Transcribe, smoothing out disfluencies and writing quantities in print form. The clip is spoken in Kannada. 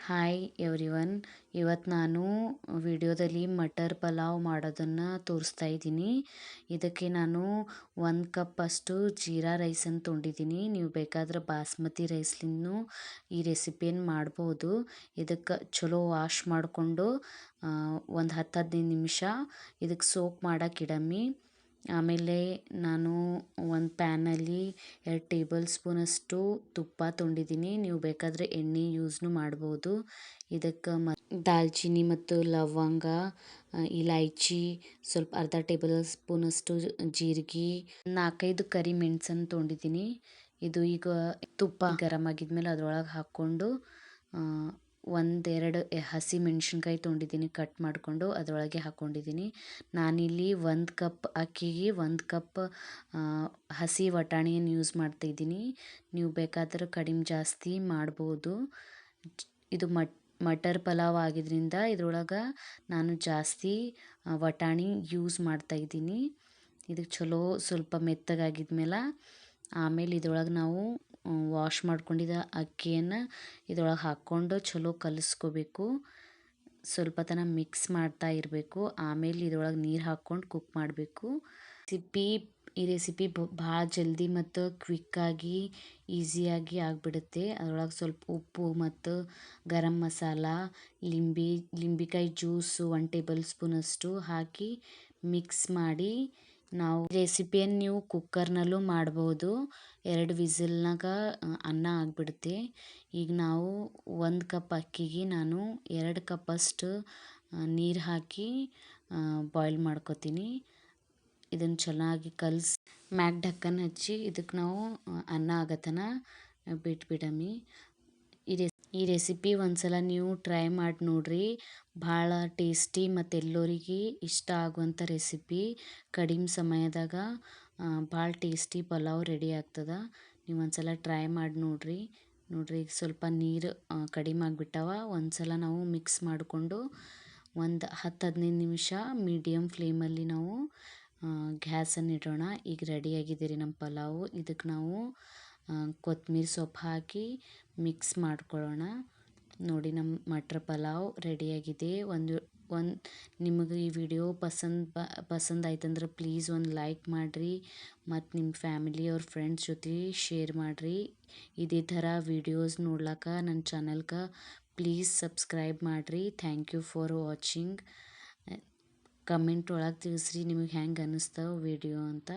Hi everyone. ಇವತ್ತು ನಾನು ವಿಡಿಯೋದಲ್ಲಿ ಮಟರ್ ಪಲಾವ್ ಮಾಡೋದನ್ನು ತೋರಿಸ್ತಾ ಇದ್ದೀನಿ. ಇದಕ್ಕೆ ನಾನು 1 ಕಪ್ ಅಷ್ಟು ಜೀರಾ ರೈಸನ್ನು ತೊಗೊಂಡಿದ್ದೀನಿ. ನೀವು ಬೇಕಾದ್ರೆ ಬಾಸ್ಮತಿ ರೈಸ್ಲಿಂದನೂ ಈ ರೆಸಿಪಿಯನ್ನು ಮಾಡ್ಬೋದು. ಇದಕ್ಕೆ ಚಲೋ ವಾಶ್ ಮಾಡಿಕೊಂಡು ಒಂದು 10-15 ನಿಮಿಷ ಇದಕ್ಕೆ ಸೋಕ್ ಮಾಡಕ್ಕೆ ಇಡಮ್ಮಿ. ಆಮೇಲೆ ನಾನು ಒಂದು ಪ್ಯಾನಲ್ಲಿ 2 ಟೇಬಲ್ ಸ್ಪೂನಷ್ಟು ತುಪ್ಪ ತೊಗೊಂಡಿದ್ದೀನಿ. ನೀವು ಬೇಕಾದರೆ ಎಣ್ಣೆ ಯೂಸ್ನು ಮಾಡ್ಬೋದು. ಇದಕ್ಕೆ ದಾಲ್ಚಿನ್ನಿ ಮತ್ತು ಲವಂಗ, ಇಲೈಚಿ, ಸ್ವಲ್ಪ ಅರ್ಧ ಟೇಬಲ್ ಸ್ಪೂನಷ್ಟು ಜೀರಿಗೆ, 4-5 ಕರಿ ಮೆಣಸನ್ನು ತೊಗೊಂಡಿದ್ದೀನಿ. ಇದು ಈಗ ತುಪ್ಪ ಗರಮ್ ಆಗಿದ್ಮೇಲೆ ಅದರೊಳಗೆ ಹಾಕ್ಕೊಂಡು ಒಂದೆರಡು ಹಸಿ ಮೆಣಸಿನ್ಕಾಯಿ ತೊಗೊಂಡಿದ್ದೀನಿ, ಕಟ್ ಮಾಡಿಕೊಂಡು ಅದರೊಳಗೆ ಹಾಕ್ಕೊಂಡಿದ್ದೀನಿ. ನಾನಿಲ್ಲಿ 1 ಕಪ್ ಅಕ್ಕಿಗೆ 1 ಕಪ್ ಹಸಿ ವಟಾಣಿಯನ್ನು ಯೂಸ್ ಮಾಡ್ತಾಯಿದ್ದೀನಿ. ನೀವು ಬೇಕಾದ್ರೆ ಕಡಿಮೆ ಜಾಸ್ತಿ ಮಾಡ್ಬೋದು. ಇದು ಮಟರ್ ಪಲಾವ್ ಆಗಿದ್ದರಿಂದ ಇದ್ರೊಳಗೆ ನಾನು ಜಾಸ್ತಿ ವಟಾಣಿ ಯೂಸ್ ಮಾಡ್ತಾಯಿದ್ದೀನಿ. ಇದಕ್ಕೆ ಚಲೋ ಸ್ವಲ್ಪ ಮೆತ್ತಗಾಗಿದ್ಮೇಲೆ ಆಮೇಲೆ ಇದ್ರೊಳಗೆ ನಾವು ವಾಶ್ ಮಾಡ್ಕೊಂಡಿದ್ದ ಅಕ್ಕಿಯನ್ನು ಇದ್ರೊಳಗೆ ಹಾಕ್ಕೊಂಡು ಚಲೋ ಕಲಿಸ್ಕೋಬೇಕು. ಸ್ವಲ್ಪ ತನ ಮಿಕ್ಸ್ ಮಾಡ್ತಾ ಇರಬೇಕು. ಆಮೇಲೆ ಇದ್ರೊಳಗೆ ನೀರು ಹಾಕ್ಕೊಂಡು ಕುಕ್ ಮಾಡಬೇಕು. ಈ ರೆಸಿಪಿ ಭಾಳ ಜಲ್ದಿ ಮತ್ತು ಕ್ವಿಕ್ಕಾಗಿ ಈಸಿಯಾಗಿ ಆಗಿಬಿಡುತ್ತೆ. ಅದರೊಳಗೆ ಸ್ವಲ್ಪ ಉಪ್ಪು ಮತ್ತು ಗರಂ ಮಸಾಲ, ಲಿಂಬೆಕಾಯಿ ಜ್ಯೂಸು 1 ಟೇಬಲ್ ಸ್ಪೂನಷ್ಟು ಹಾಕಿ ಮಿಕ್ಸ್ ಮಾಡಿ ನಾವು ರೆಸಿಪಿಯನ್ನು ನೀವು ಕುಕ್ಕರ್ನಲ್ಲೂ ಮಾಡ್ಬೋದು. 2 ವಿಸಿಲ್ನಾಗ ಅನ್ನ ಆಗಿಬಿಡುತ್ತೆ. ಈಗ ನಾವು 1 ಕಪ್ ಅಕ್ಕಿಗೆ ನಾನು 2 ಕಪ್ಪಷ್ಟು ನೀರು ಹಾಕಿ ಬಾಯ್ಲ್ ಮಾಡ್ಕೊತೀನಿ. ಇದನ್ನು ಚೆನ್ನಾಗಿ ಕಲಸಿ ಮ್ಯಾಕ್ ಢಕ್ಕನ್ ಹಚ್ಚಿ ಇದಕ್ಕೆ ನಾವು ಅನ್ನ ಆಗತನ ಬಿಟ್ಬಿಡಮಿ. ಈ ರೆಸಿಪಿ ಒಂದ್ಸಲ ನೀವು ಟ್ರೈ ಮಾಡಿ ನೋಡ್ರಿ. ಭಾಳ ಟೇಸ್ಟಿ ಮತ್ತು ಎಲ್ಲರಿಗೆ ಇಷ್ಟ ಆಗುವಂಥ ರೆಸಿಪಿ. ಕಡಿಮೆ ಸಮಯದಾಗ ಭಾಳ ಟೇಸ್ಟಿ ಪಲಾವ್ ರೆಡಿ ಆಗ್ತದೆ. ನೀವು ಒಂದ್ಸಲ ಟ್ರೈ ಮಾಡಿ ನೋಡ್ರಿ. ಈಗ ಸ್ವಲ್ಪ ನೀರು ಕಡಿಮೆ ಆಗಿಬಿಟ್ಟವ. ಒಂದ್ಸಲ ನಾವು ಮಿಕ್ಸ್ ಮಾಡಿಕೊಂಡು ಒಂದು 10-15 ನಿಮಿಷ ಮೀಡಿಯಮ್ ಫ್ಲೇಮಲ್ಲಿ ನಾವು ಗ್ಯಾಸನ್ನು ಇಡೋಣ. ಈಗ ರೆಡಿಯಾಗಿದೆ ರೀ ನಮ್ಮ ಪಲಾವು. ಇದಕ್ಕೆ ನಾವು ಕೊತ್ತಂಬರಿ ಸೊಪ್ಪು ಹಾಕಿ ಮಿಕ್ಸ್ ಮಾಡ್ಕೊಳ್ಳೋಣ. ನೋಡಿ, ನಮ್ಮ ಮಟರ್ ಪಲಾವ್ ರೆಡಿಯಾಗಿದೆ. ನಿಮಗೆ ಈ ವಿಡಿಯೋ ಪಸಂದ್ ಆಯ್ತಂದ್ರೆ ಪ್ಲೀಸ್ ಒಂದು ಲೈಕ್ ಮಾಡಿರಿ ಮತ್ತು ನಿಮ್ಮ ಫ್ಯಾಮಿಲಿ ಅವ್ರ ಫ್ರೆಂಡ್ಸ್ ಜೊತೆ ಶೇರ್ ಮಾಡಿರಿ. ಇದೇ ಥರ ವಿಡಿಯೋಸ್ ನೋಡ್ಲಿಕ್ಕೆ ನನ್ನ ಚಾನಲ್ಗೆ ಪ್ಲೀಸ್ ಸಬ್ಸ್ಕ್ರೈಬ್ ಮಾಡಿರಿ. Thank you for watching. Comment ಒಳಗೆ ತಿಳಿಸ್ರಿ ನಿಮಗೆ ಹೆಂಗೆ ಅನ್ನಿಸ್ತವೆ ವಿಡಿಯೋ ಅಂತ.